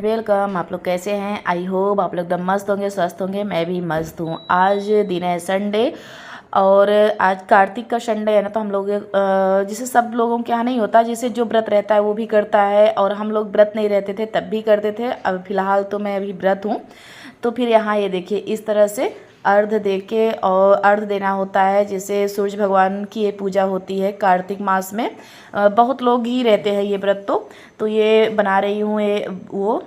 Welcome. आप लोग कैसे हैं? आई होप आप लोग एकदम मस्त होंगे, स्वस्थ होंगे। मैं भी मस्त हूँ। आज दिन है संडे और आज कार्तिक का संडे है ना, तो हम लोग जैसे सब लोगों के यहाँ नहीं होता, जैसे जो व्रत रहता है वो भी करता है और हम लोग व्रत नहीं रहते थे तब भी करते थे। अब फिलहाल तो मैं अभी व्रत हूँ। तो फिर यहाँ ये देखिए इस तरह से अर्घ दे के और अर्घ देना होता है। जैसे सूरज भगवान की ये पूजा होती है कार्तिक मास में। बहुत लोग ही रहते हैं ये व्रत। तो ये बना रही हूँ ये वो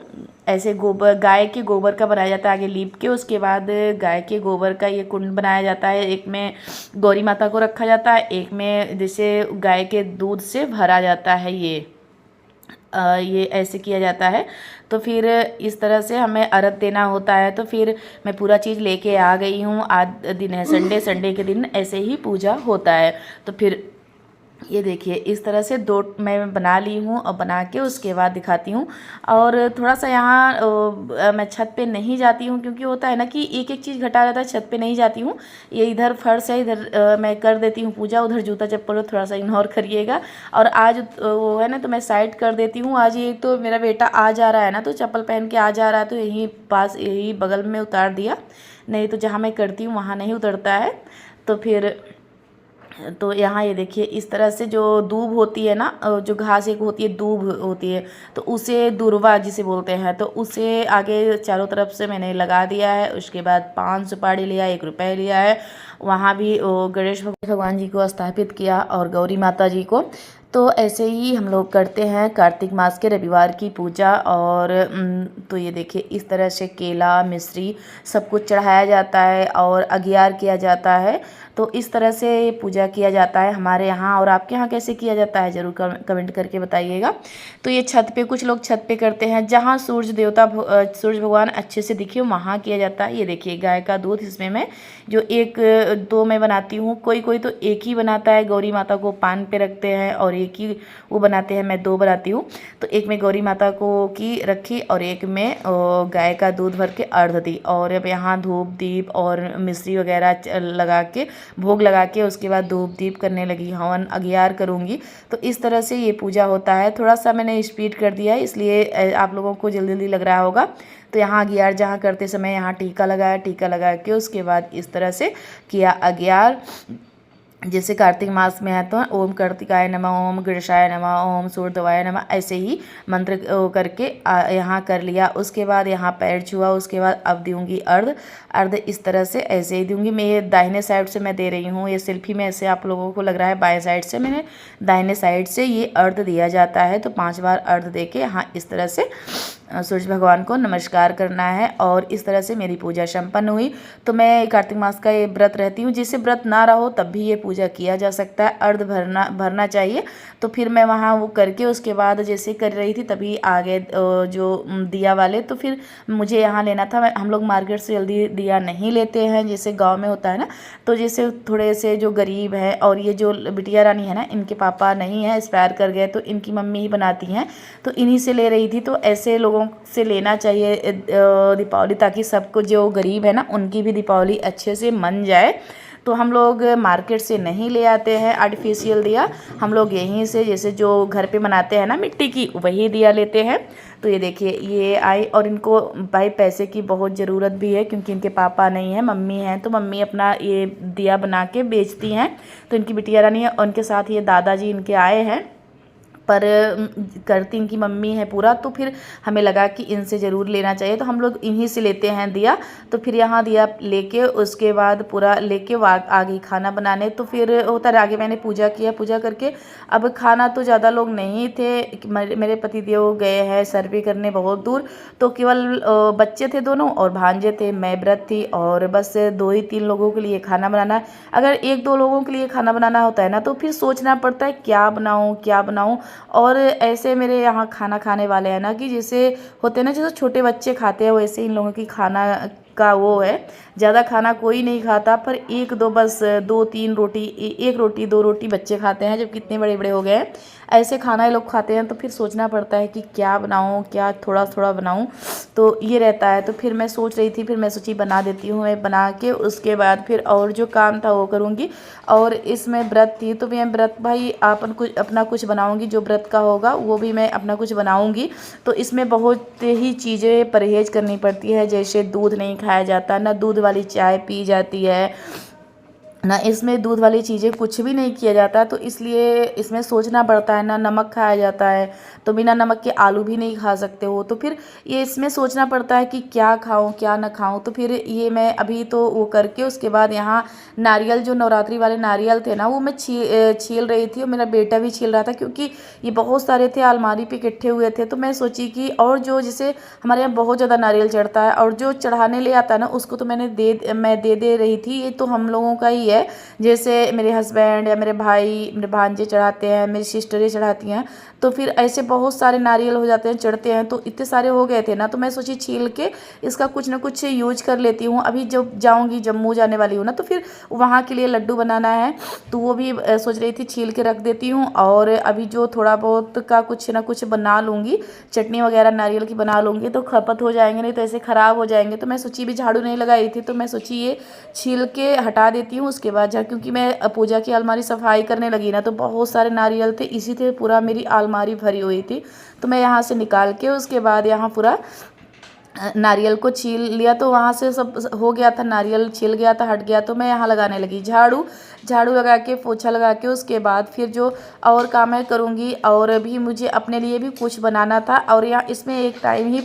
ऐसे गोबर, गाय के गोबर का बनाया जाता है। आगे लीप के उसके बाद गाय के गोबर का ये कुंड बनाया जाता है। एक में गौरी माता को रखा जाता है, एक में जैसे गाय के दूध से भरा जाता है। ये ऐसे किया जाता है। तो फिर इस तरह से हमें अर्घ देना होता है। तो फिर मैं पूरा चीज़ लेके आ गई हूँ। आज दिन है संडे, संडे के दिन ऐसे ही पूजा होता है। तो फिर ये देखिए इस तरह से दो मैं बना ली हूँ और बना के उसके बाद दिखाती हूँ। और थोड़ा सा यहाँ मैं छत पे नहीं जाती हूँ क्योंकि होता है ना कि एक एक चीज़ घटा रहता है। छत पे नहीं जाती हूँ। ये इधर फर्श है, इधर मैं कर देती हूँ पूजा, उधर जूता चप्पल थोड़ा सा इग्नोर करिएगा। और आज वो है ना, तो मैं साइड कर देती हूँ। आज ये तो मेरा बेटा आ जा रहा है ना, तो चप्पल पहन के आ जा रहा है, तो यहीं पास यही बगल में उतार दिया। नहीं तो जहाँ मैं करती हूँ वहाँ नहीं उतरता है। तो फिर तो यहाँ ये देखिए इस तरह से जो दूब होती है ना, जो घास एक होती है दूब होती है, तो उसे दुर्वा जिसे बोलते हैं, तो उसे आगे चारों तरफ से मैंने लगा दिया है। उसके बाद 5 सुपारी लिया, 1 रुपये लिया है। वहाँ भी गणेश भगवान जी को स्थापित किया और गौरी माता जी को। तो ऐसे ही हम लोग करते हैं कार्तिक मास के रविवार की पूजा। और तो ये देखिए इस तरह से केला मिश्री सब कुछ चढ़ाया जाता है और अगियार किया जाता है। तो इस तरह से पूजा किया जाता है हमारे यहाँ। और आपके यहाँ कैसे किया जाता है ज़रूर कमेंट करके बताइएगा। तो ये छत पे कुछ लोग छत पे करते हैं, जहाँ सूरज देवता सूरज भगवान अच्छे से दिखे वहाँ किया जाता है। ये देखिए गाय का दूध, इसमें मैं जो 1-2 मैं बनाती हूँ। कोई कोई तो एक ही बनाता है, गौरी माता को पान पे रखते हैं और एक ही वो बनाते हैं। मैं 2 बनाती हूँ। तो एक में गौरी माता को की रखी और एक में गाय का दूध भर के अर्घ दी। और अब यहाँ धूप दीप और मिश्री वगैरह लगा के भोग लगा के उसके बाद धूप दीप करने लगी, हवन अगियार करूँगी। तो इस तरह से ये पूजा होता है। थोड़ा सा मैंने स्पीड कर दिया है, इसलिए आप लोगों को जल्दी जल्दी लग रहा होगा। तो यहाँ अगियार जहाँ करते समय यहाँ टीका लगाया, टीका लगा के उसके बाद इस तरह से किया अगियार। जैसे कार्तिक मास में है तो ओम कार्तिकाय नमः, ओम गणेशाय नमः, ओम सूर्यदेवाय नमः, ऐसे ही मंत्र करके यहाँ कर लिया। उसके बाद यहाँ पैर छुआ, उसके बाद अब दूंगी अर्घ। अर्घ इस तरह से ऐसे ही दूंगी। मैं ये दाहिने साइड से मैं दे रही हूँ। ये सेल्फी में ऐसे आप लोगों को लग रहा है बाएं साइड से, मैंने दाहिने साइड से ये अर्घ दिया जाता है। तो 5 बार अर्घ दे के यहाँ इस तरह से सूरज भगवान को नमस्कार करना है। और इस तरह से मेरी पूजा संपन्न हुई। तो मैं कार्तिक मास का ये व्रत रहती हूँ। जिसे व्रत ना रहो तब भी ये पूजा किया जा सकता है, अर्घ भरना चाहिए। तो फिर मैं वहाँ वो करके उसके बाद जैसे कर रही थी तभी आगे जो दिया वाले, तो फिर मुझे यहाँ लेना था। हम लोग मार्केट से जल्दी दिया नहीं लेते हैं, जैसे गाँव में होता है ना। तो जैसे थोड़े से जो गरीब है, और ये जो बिटिया रानी है ना, इनके पापा नहीं है, एक्सपायर कर गए, तो इनकी मम्मी ही बनाती हैं। तो इन्हीं से ले रही थी। तो ऐसे लोगों से लेना चाहिए दीपावली, ताकि सबको जो गरीब है ना उनकी भी दीपावली अच्छे से मन जाए। तो हम लोग मार्केट से नहीं ले आते हैं आर्टिफिशियल दिया, हम लोग यहीं से जैसे जो घर पे बनाते हैं ना मिट्टी की, वही दिया लेते हैं। तो ये देखिए ये आई। और इनको भाई पैसे की बहुत ज़रूरत भी है क्योंकि इनके पापा नहीं है, मम्मी हैं। तो मम्मी अपना ये दिया बना के बेचती हैं। तो इनकी बिटिया रानी है, उनके साथ ये दादाजी इनके आए हैं, पर करती इनकी मम्मी है पूरा। तो फिर हमें लगा कि इनसे ज़रूर लेना चाहिए, तो हम लोग इन्हीं से लेते हैं दिया। तो फिर यहाँ दिया लेके उसके बाद पूरा लेके आगे खाना बनाने। तो फिर होता रहा, आगे मैंने पूजा किया, पूजा करके अब खाना तो ज़्यादा लोग नहीं थे। मेरे पतिदेव गए हैं सर्वे करने बहुत दूर। तो केवल बच्चे थे दोनों और भांजे थे, मैं व्रत थी, और बस 2 ही 3 लोगों के लिए खाना बनाना। अगर 1-2 लोगों के लिए खाना बनाना होता है ना, तो फिर सोचना पड़ता है क्या बनाऊँ क्या बनाऊँ। और ऐसे मेरे यहाँ खाना खाने वाले हैं ना कि जैसे होते हैं ना, जैसे छोटे बच्चे खाते हैं वैसे इन लोगों की खाना का वो है। ज़्यादा खाना कोई नहीं खाता, पर 1-2 बस 2-3 रोटी, 1 रोटी 2 रोटी बच्चे खाते हैं, जब कितने बड़े बड़े हो गए हैं। ऐसे खाना ये लोग खाते हैं तो फिर सोचना पड़ता है कि क्या बनाऊँ, क्या थोड़ा थोड़ा बनाऊँ, तो ये रहता है। तो फिर मैं सोच रही थी, फिर मैं सोची बना देती हूँ, मैं बना के उसके बाद फिर और जो काम था वो करूँगी। और इसमें व्रत थी तो मैं व्रत भाई अपन कुछ अपना कुछ बनाऊँगी, जो व्रत का होगा वो भी मैं अपना कुछ बनाऊँगी। तो इसमें बहुत ही चीज़ें परहेज़ करनी पड़ती है, जैसे दूध नहीं खाया जाता, ना दूध वाली चाय पी जाती है, ना इसमें दूध वाली चीज़ें कुछ भी नहीं किया जाता। तो इसलिए इसमें सोचना पड़ता है, ना नमक खाया जाता है, तो बिना नमक के आलू भी नहीं खा सकते हो। तो फिर ये इसमें सोचना पड़ता है कि क्या खाऊं क्या ना खाऊं। तो फिर ये मैं अभी तो वो करके उसके बाद यहाँ नारियल, जो नवरात्रि वाले नारियल थे ना, वो मैं छील रही थी और मेरा बेटा भी छील रहा था, क्योंकि ये बहुत सारे थे, अलमारी पे इकट्ठे हुए थे। तो मैं सोची कि और जो जैसे हमारे यहाँ बहुत ज़्यादा नारियल चढ़ता है और जो चढ़ाने ले आता है ना, उसको तो मैं दे रही थी। ये तो हम लोगों का ही है, जैसे मेरे हस्बैंड या मेरे भाई, मेरे भांजे चढ़ाते हैं, मेरी सिस्टरें चढ़ाती हैं। तो फिर ऐसे बहुत सारे नारियल हो जाते हैं, चढ़ते हैं, तो इतने सारे हो गए थे ना, तो मैं सोची छील के इसका कुछ ना कुछ यूज कर लेती हूँ। अभी जब जाऊँगी, जम्मू जाने वाली हूँ ना, तो फिर वहाँ के लिए लड्डू बनाना है, तो वो भी सोच रही थी छील के रख देती हूँ। और अभी जो थोड़ा बहुत का कुछ ना कुछ बना लूँगी, चटनी वगैरह नारियल की बना लूँगी, तो खपत हो जाएंगे, नहीं तो ऐसे ख़राब हो जाएंगे। तो मैं सोची भी झाड़ू नहीं लगाई थी, तो मैं सोची ये छील के हटा देती हूँ। उसके बाद क्योंकि मैं पूजा की अलमारी सफाई करने लगी ना, तो बहुत सारे नारियल थे, इसी से पूरा मेरी अलमारी भरी हुई थी। तो मैं यहाँ से निकाल के उसके बाद यहाँ पूरा नारियल को छील लिया, तो वहाँ से सब हो गया था, नारियल छिल गया था, हट गया। तो मैं यहाँ लगाने लगी झाड़ू, झाड़ू लगा के पोछा लगा के उसके बाद फिर जो और काम मैं करूँगी। और भी मुझे अपने लिए भी कुछ बनाना था। और यहाँ इसमें एक टाइम ही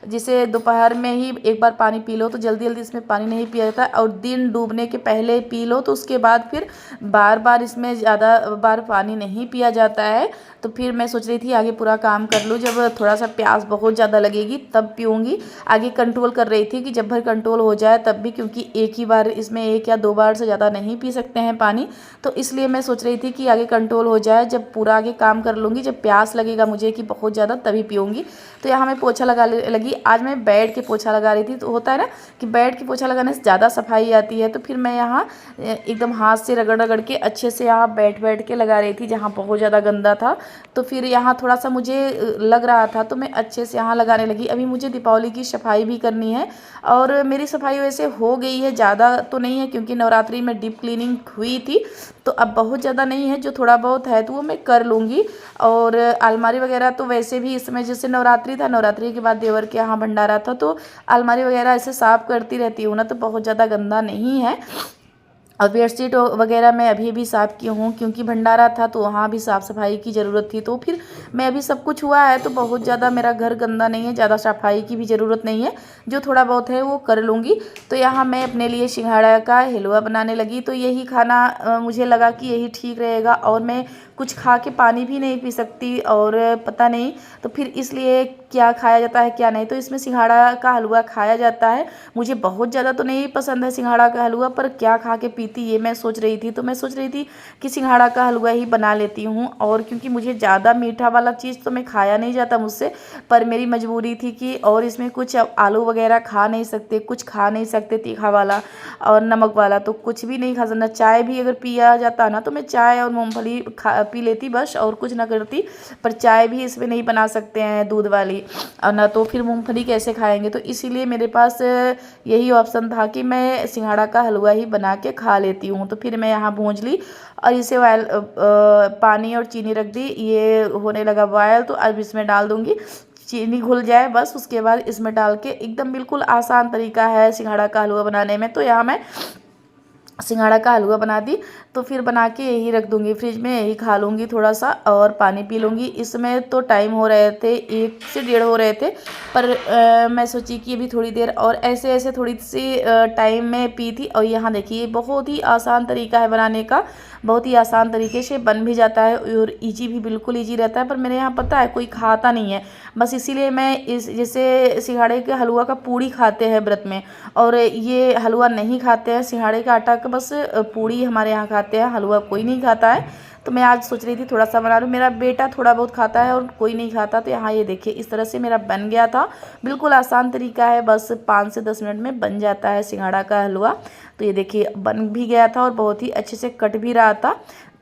जैसे दोपहर में ही एक बार पानी पी लो, तो जल्दी जल्दी इसमें पानी नहीं पिया जाता, और दिन डूबने के पहले पी लो, तो उसके बाद फिर बार बार इसमें ज़्यादा बार पानी नहीं पिया जाता है। तो फिर मैं सोच रही थी आगे पूरा काम कर लूँ, जब थोड़ा सा प्यास बहुत ज़्यादा लगेगी तब पीऊँगी। आगे कंट्रोल कर रही थी कि जब भर कंट्रोल हो जाए तब भी, क्योंकि एक ही बार इसमें 1 या 2 बार से ज़्यादा नहीं पी सकते हैं पानी। तो इसलिए मैं सोच रही थी कि आगे कंट्रोल हो जाए, जब पूरा आगे काम कर लूँगी, जब प्यास लगेगा मुझे कि बहुत ज़्यादा, तभी पीऊँगी। तो यहाँ मैं पोछा लगा लगी। आज मैं बैठ के पोछा लगा रही थी, तो होता है ना कि बैठ के पोछा लगाने से ज़्यादा सफाई आती है। तो फिर मैं यहाँ एकदम हाथ से रगड़ रगड़ के अच्छे से यहाँ बैठ बैठ के लगा रही थी, जहाँ बहुत ज़्यादा गंदा था। तो फिर यहाँ थोड़ा सा मुझे लग रहा था, तो मैं अच्छे से यहाँ लगाने लगी। अभी मुझे दीपावली की सफाई भी करनी है, और मेरी सफाई वैसे हो गई है, ज़्यादा तो नहीं है, क्योंकि नवरात्रि में डीप क्लीनिंग हुई थी। तो अब बहुत ज़्यादा नहीं है, जो थोड़ा बहुत है तो वो मैं कर लूँगी। और अलमारी वगैरह तो वैसे भी इस समय जैसे नवरात्रि था, नवरात्रि के बाद देवर के यहाँ भंडारा था, तो अलमारी वगैरह ऐसे साफ़ करती रहती हूँ ना, तो बहुत ज़्यादा गंदा नहीं है। और बेडशीट वगैरह मैं अभी भी साफ़ की हूँ, क्योंकि भंडारा था तो वहाँ भी साफ़ सफाई की ज़रूरत थी। तो फिर मैं अभी सब कुछ हुआ है, तो बहुत ज़्यादा मेरा घर गंदा नहीं है, ज़्यादा सफाई की भी ज़रूरत नहीं है, जो थोड़ा बहुत है वो कर लूँगी। तो यहाँ मैं अपने लिए सिंघाड़ा का हलवा बनाने लगी। तो यही खाना मुझे लगा कि यही ठीक रहेगा, और मैं कुछ खा के पानी भी नहीं पी सकती, और पता नहीं तो फिर इसलिए क्या खाया जाता है क्या नहीं। तो इसमें सिंघाड़ा का हलवा खाया जाता है। मुझे बहुत ज़्यादा तो नहीं पसंद है सिंघाड़ा का हलवा, पर क्या खा के पीती ये मैं सोच रही थी। तो मैं सोच रही थी कि सिंघाड़ा का हलवा ही बना लेती हूँ। और क्योंकि मुझे ज़्यादा मीठा वाला चीज़ तो मैं खाया नहीं जाता मुझसे, पर मेरी मजबूरी थी कि, और इसमें कुछ आलू वगैरह खा नहीं सकते, कुछ खा नहीं सकते तीखा वाला और नमक वाला, तो कुछ भी नहीं खा सकता। चाय भी अगर पिया जाता ना, तो मैं चाय और मूँगफली पी लेती बस, और कुछ ना करती। पर चाय भी इसमें नहीं बना सकते हैं दूध वाली, और ना तो फिर मूँगफली कैसे खाएंगे। तो इसीलिए मेरे पास यही ऑप्शन था कि मैं सिंघाड़ा का हलवा ही बना के खा लेती हूँ। तो फिर मैं यहाँ भूंज ली, और इसे पानी और चीनी रख दी, ये होने लगा बॉयल। तो अब इसमें डाल दूँगी, चीनी घुल जाए बस, उसके बाद इसमें डाल के, एकदम बिल्कुल आसान तरीका है सिंघाड़ा का हलवा बनाने में। तो यहाँ मैं सिंघाड़ा का हलवा बना दी, तो फिर बना के यही रख दूँगी फ्रिज में, यही खा लूँगी थोड़ा सा, और पानी पी लूँगी। इसमें तो टाइम हो रहे थे 1 से 1:30 हो रहे थे, पर मैं सोची कि अभी थोड़ी देर और ऐसे ऐसे थोड़ी सी टाइम में पी थी। और यहाँ देखिए बहुत ही आसान तरीका है बनाने का, बहुत ही आसान तरीके से बन भी जाता है, और ईजी भी, बिल्कुल ईजी रहता है। पर मेरे यहाँ पता है कोई खाता नहीं है, बस इसीलिए मैं इस जैसे सिंघाड़े के हलवा का पूड़ी खाते हैं व्रत में, और ये हलवा नहीं खाते हैं, सिंघाड़े का आटा का बस पूड़ी हमारे यहाँ खाते हैं, हलवा कोई नहीं खाता है। तो मैं आज सोच रही थी थोड़ा सा बना लूँ, मेरा बेटा थोड़ा बहुत खाता है और कोई नहीं खाता। तो यहाँ ये देखिए इस तरह से मेरा बन गया था, बिल्कुल आसान तरीका है, बस 5 से 10 मिनट में बन जाता है सिंघाड़ा का हलवा। तो ये देखिए बन भी गया था, और बहुत ही अच्छे से कट भी रहा था।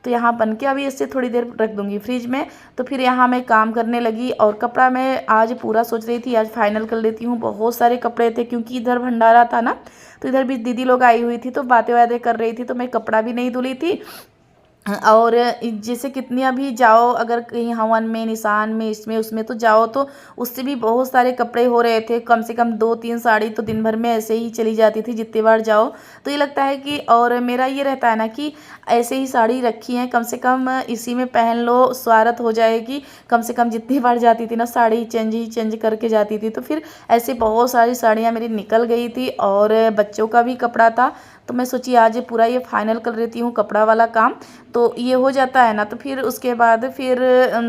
तो यहाँ बन के अभी इससे थोड़ी देर रख दूँगी फ्रिज में। तो फिर यहाँ मैं काम करने लगी और कपड़ा मैं आज पूरा सोच रही थी आज फाइनल कर लेती हूँ। बहुत सारे कपड़े थे क्योंकि इधर भंडारा था ना, तो इधर भी दीदी लोग आई हुई थी तो बातें वातें कर रही थी, तो मैं कपड़ा भी नहीं धुली थी। और जैसे कितनी अभी जाओ अगर कहीं हवन में, निशान में, इसमें उसमें तो जाओ तो उससे भी बहुत सारे कपड़े हो रहे थे। कम से कम 2-3 साड़ी तो दिन भर में ऐसे ही चली जाती थी जितनी बार जाओ। तो ये लगता है कि और मेरा ये रहता है ना कि ऐसे ही साड़ी रखी है, कम से कम इसी में पहन लो, स्वारत हो जाएगी। कम से कम जितनी बार जाती थी ना साड़ी चेंज करके जाती थी। तो फिर ऐसे बहुत सारी साड़ियाँ मेरी निकल गई थी और बच्चों का भी कपड़ा था। तो मैं सोची आज पूरा ये फाइनल कर लेती हूँ कपड़ा वाला काम। तो ये हो जाता है ना, तो फिर उसके बाद फिर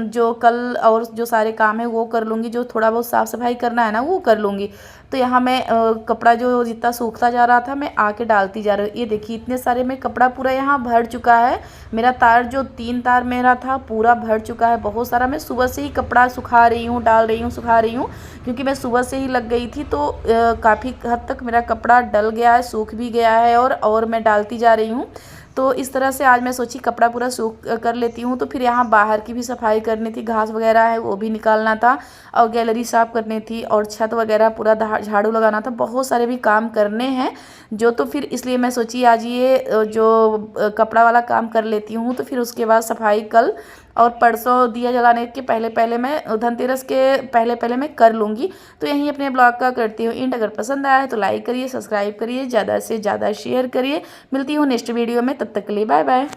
जो कल और जो सारे काम है वो कर लूँगी, जो थोड़ा बहुत साफ़ सफाई करना है ना वो कर लूँगी। तो यहाँ मैं कपड़ा जो जितना सूखता जा रहा था मैं आके डालती जा रही हूँ। ये देखिए इतने सारे में कपड़ा पूरा यहाँ भर चुका है। मेरा तार जो 3 तार मेरा था पूरा भर चुका है बहुत सारा। मैं सुबह से ही कपड़ा सुखा रही हूँ, डाल रही हूँ, सुखा रही हूँ, क्योंकि मैं सुबह से ही लग गई थी। तो काफ़ी हद तक मेरा कपड़ा डल गया है, सूख भी गया है और मैं डालती जा रही हूँ। तो इस तरह से आज मैं सोची कपड़ा पूरा सूख कर लेती हूँ। तो फिर यहाँ बाहर की भी सफाई करनी थी, घास वगैरह है वो भी निकालना था और गैलरी साफ़ करनी थी और छत वगैरह पूरा झाड़ू लगाना था। बहुत सारे भी काम करने हैं जो, तो फिर इसलिए मैं सोची आज ये जो कपड़ा वाला काम कर लेती हूँ। तो फिर उसके बाद सफाई कल और परसों दिया जलाने के पहले पहले मैं, धनतेरस के पहले पहले मैं कर लूँगी। तो यहीं अपने ब्लॉग का करती हूँ एंड। अगर पसंद आया है तो लाइक करिए, सब्सक्राइब करिए, ज़्यादा से ज़्यादा शेयर करिए। मिलती हूँ नेक्स्ट वीडियो में, तब तक के लिए बाय बाय।